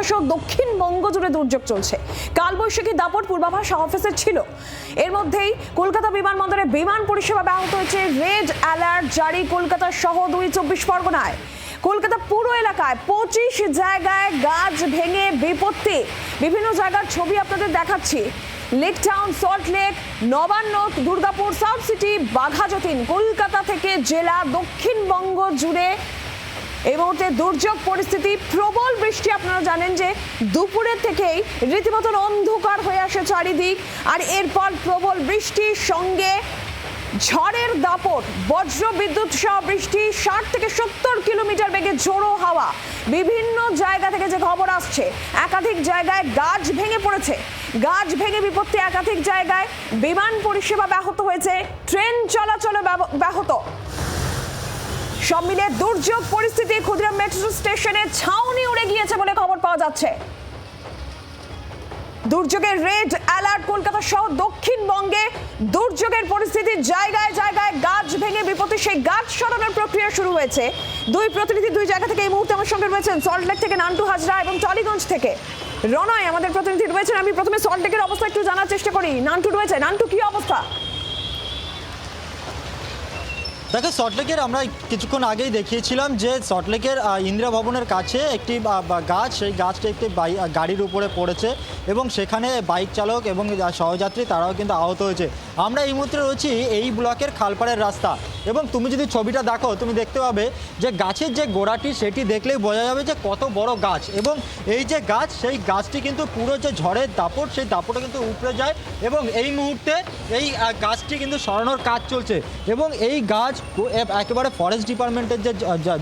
কলকাতা সহ দক্ষিণবঙ্গ জুড়ে দুর্যোগ চলছে। কালবৈশাখী দাপট পূর্বাভাস অফিসের ছিল। এর মধ্যেই কলকাতা বিমানবন্দরে বিমান পরিষেবা ব্যাহত হয়েছে। রেড অ্যালার্ট জারি কলকাতা সহ 24 পরগনায়। কলকাতা পুরো এলাকায় 25 জায়গায় গাছ ভেঙে বিপত্তি। বিভিন্ন জায়গার ছবি আপনাদের দেখাচ্ছি। Lake town, salt lake, Nabanna, Durgapur, south city, Baghajatin, Kolkata থেকে জেলা দক্ষিণবঙ্গ জুড়ে এই মুহূর্তে দুর্যোগ পরিস্থিতি। প্রবল বৃষ্টি, আপনারা জানেন যে দুপুরের থেকেই রীতিমতন অন্ধকার হয়ে আসে চারিদিক। আর এরপর প্রবল বৃষ্টির সঙ্গে ঝড়ের দাপট, বজ্র বিদ্যুৎ সহ বৃষ্টি, 60 থেকে 70 কিলোমিটার বেগে ঝোড়ো হাওয়া। বিভিন্ন জায়গা থেকে যে খবর আসছে, একাধিক জায়গায় গাছ ভেঙে পড়েছে। গাছ ভেঙে বিপত্তি একাধিক জায়গায়। বিমান পরিষেবা ব্যাহত হয়েছে, ট্রেন চলাচল ব্যাহত। সব মিলে দুর্যোগ পরিস্থিতি। ক্ষুদিরাম মেট্রো স্টেশনে ছাউনি উড়ে গিয়েছে বলে খবর পাওয়া যাচ্ছে। দুর্যোগের রেড অ্যালার্ট কলকাতা সহ দক্ষিণবঙ্গে। দুর্যোগের পরিস্থিতি, জায়গায় জায়গায় গাছ ভেঙে বিপত্তি। সেই গাছ সরানোর প্রক্রিয়া শুরু হয়েছে। দুই প্রতিনিধি দুই জায়গা থেকে এই মুহূর্তে আমার সঙ্গে রয়েছেন। সল্টলেক থেকে নান্টু হাজরা এবং টালিগঞ্জ থেকে রনয় আমাদের প্রতিনিধি রয়েছেন। আমি প্রথমে সল্টলেকের অবস্থা একটু জানার চেষ্টা করি। নান্টু রয়েছে। নান্টু, কি অবস্থা? দেখো, সল্টলেকের আমরা কিছুক্ষণ আগেই দেখিয়েছিলাম যে সল্টলেকের ইন্দিরা ভবনের কাছে একটি গাছ, সেই গাছটা একটি গাড়ির উপরে পড়েছে এবং সেখানে বাইক চালক এবং সহযাত্রী তারাও কিন্তু আহত হয়েছে। আমরা এই মুহূর্তে রয়েছি এই ব্লকের খালপাড়ের রাস্তা এবং তুমি যদি ছবিটা দেখো তুমি দেখতে পাবে যে গাছের যে গোড়াটি সেটি দেখলেই বোঝা যাবে যে কত বড় গাছ। এবং এই যে গাছ, সেই গাছটি কিন্তু পুরো যে ঝড়ের দাপট, সেই দাপটে কিন্তু উপড়ে যায় এবং এই মুহূর্তে এই গাছটি কিন্তু সরানোর কাজ চলছে। এবং এই গাছ একেবারে ফরেস্ট ডিপার্টমেন্টের যে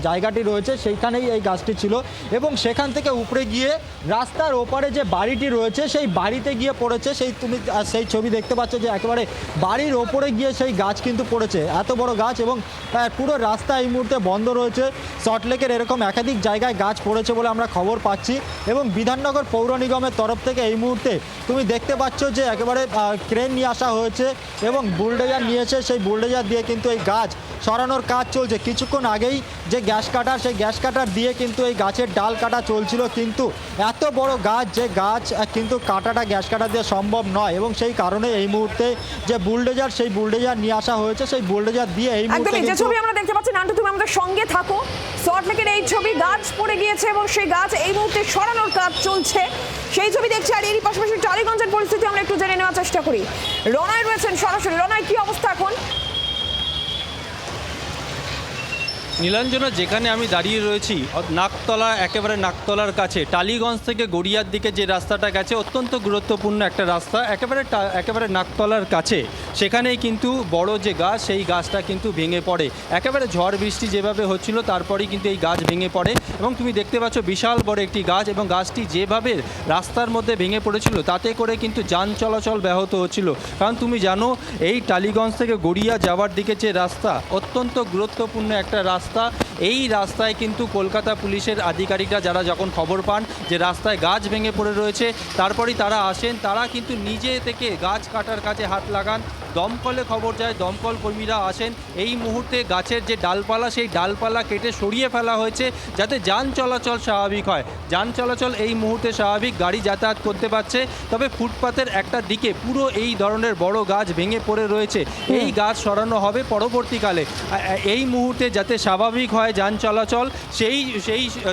জায়গাটি রয়েছে সেইখানেই এই গাছটি ছিল এবং সেখান থেকে উপরে গিয়ে রাস্তার ওপারে যে বাড়িটি রয়েছে সেই বাড়িতে গিয়ে পড়েছে। তুমি সেই ছবি দেখতে পাচ্ছ যে একেবারে বাড়ির ওপরে গিয়ে সেই গাছ কিন্তু পড়েছে, এত বড় গাছ। এবং পুরো রাস্তা এই মুহূর্তে বন্ধ রয়েছে। সল্টলেকের এরকম একাধিক জায়গায় গাছ পড়েছে বলে আমরা খবর পাচ্ছি এবং বিধাননগর পৌর নিগমের তরফ থেকে এই মুহূর্তে তুমি দেখতে পাচ্ছ যে একেবারে ক্রেন নিয়ে আসা হয়েছে এবং বুলডোজার নিয়েছে। সেই বুলডোজার দিয়ে কিন্তু এই গাছ সরানোর কাজ চলছে। কিছুক্ষণ আগেই যে গ্যাস কাটার, সেই গ্যাস কাটার দিয়ে কিন্তু এই গাছের ডাল কাটা চলছিল, কিন্তু এত বড় গাছ, যে গাছ কিন্তু কাটাটা গ্যাস কাটার দিয়ে সম্ভব নয় এবং সেই কারণে এই মুহূর্তে যে বুলডোজার, সেই বুলডোজার নিয়ে আসা হয়েছে। সেই বুলডোজার দিয়ে এই মুহূর্তে যে ছবি আমরা দেখতে পাচ্ছি, নান্টু তুমি আমাদের সঙ্গে থাকো। সল্টলেকের এই ছবি, গাছ পড়ে গিয়েছে এবং সেই গাছ এই মুহূর্তে সরানোর কাজ চলছে, সেই ছবি দেখছি। আর এরই পাশাপাশি টালিগঞ্জের পরিস্থিতি আমরা একটু জেনে নেওয়ার চেষ্টা করি। রনয় রয়েছেন সরাসরি। রনয়, কি অবস্থা এখন? নীলাঞ্জনা, যেখানে আমি দাঁড়িয়ে রয়েছি নাকতলা, একেবারে নাকতলার কাছে, টালিগঞ্জ থেকে গড়িয়ার দিকে যে রাস্তাটা গেছে, অত্যন্ত গুরুত্বপূর্ণ একটা রাস্তা, একেবারে নাকতলার কাছে। সেখানেই কিন্তু বড় যে গাছ, সেই গাছটা কিন্তু ভেঙে পড়ে। একেবারে ঝড় বৃষ্টি যেভাবে হচ্ছিল তারপরেই কিন্তু এই গাছ ভেঙে পড়ে এবং তুমি দেখতে পাচ্ছ বিশাল বড় একটি গাছ এবং গাছটি যেভাবে রাস্তার মধ্যে ভেঙে পড়েছিল তাতে করে কিন্তু যান চলাচল ব্যাহত হচ্ছিল। কারণ তুমি জানো এই টালিগঞ্জ থেকে গড়িয়া যাওয়ার দিকে যে রাস্তা, অত্যন্ত গুরুত্বপূর্ণ একটা রাস্তা। এই রাস্তায় কিন্তু কলকাতা পুলিশের আধিকারিকরা যারা যখন খবর পান যে রাস্তায় গাছ ভেঙে পড়ে রয়েছে, তারপরেই তারা আসেন। তারা কিন্তু নিজে থেকে গাছ কাটার কাজে হাত লাগান। দমকলে খবর যায়, দমকল কর্মীরা আসেন। এই মুহূর্তে গাছের যে ডালপালা, সেই ডালপালা কেটে সরিয়ে ফেলা হয়েছে যাতে যান চলাচল স্বাভাবিক হয়। যান চলাচল এই মুহূর্তে স্বাভাবিক, গাড়ি যাতায়াত করতে পারছে। তবে ফুটপাতের একটা দিকে পুরো এই ধরনের বড় গাছ ভেঙে পড়ে রয়েছে। এই গাছ সরানো হবে পরবর্তীকালে। এই মুহূর্তে যাতে স্বাভাবিক হয় যান চলাচল,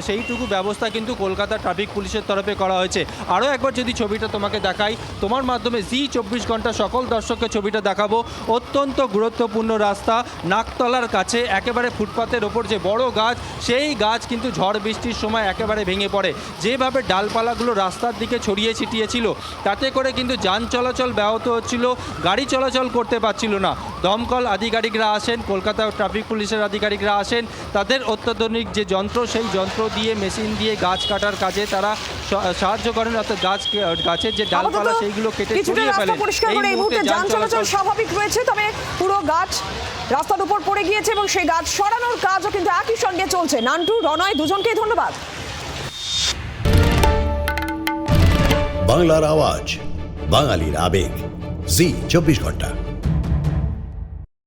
সেইটুকু ব্যবস্থা কিন্তু কলকাতা ট্রাফিক পুলিশের তরফে করা হয়েছে। আরও একবার যদি ছবিটা তোমাকে দেখাই, তোমার মাধ্যমে জি 24 ঘন্টা সকল দর্শককে ছবিটা দেখাবো। অত্যন্ত গুরুত্বপূর্ণ রাস্তা, নাকতলার কাছে, একেবারে ফুটপাতের ওপর যে বড় গাছ, সেই গাছ কিন্তু ঝড় বৃষ্টির সময় একেবারে ভেঙে পড়ে। যেভাবে ডালপালাগুলো রাস্তার দিকে ছড়িয়ে ছিটিয়েছিল তাতে করে কিন্তু যান চলাচল ব্যাহত হচ্ছিল, গাড়ি চলাচল করতে পারছিল না। দমকল আধিকারিকরা আসেন, কলকাতা ট্রাফিক পুলিশের আধিকারিকরা আসেন, তাদের অত্যাধুনিক যে যন্ত্র, সেই যন্ত্র দিয়ে, মেশিন দিয়ে গাছ কাটার কাজে তারা সাহায্য করেন। অর্থাৎ গাছের যে ডালপালা সেইগুলো কেটে সরিয়ে ফেলেন। এই মুহূর্তে যান চলাচল স্বাভাবিক রয়েছে, তবে পুরো গাছ রাস্তার উপর পড়ে গিয়েছে এবং সেই গাছ সরানোর কাজও কিন্তু একই সঙ্গে চলছে। নান্টু, রনয়, দুজনকেই ধন্যবাদ। বাংলার আওয়াজ, বাঙালির আবেগ, জি 24 ঘন্টা।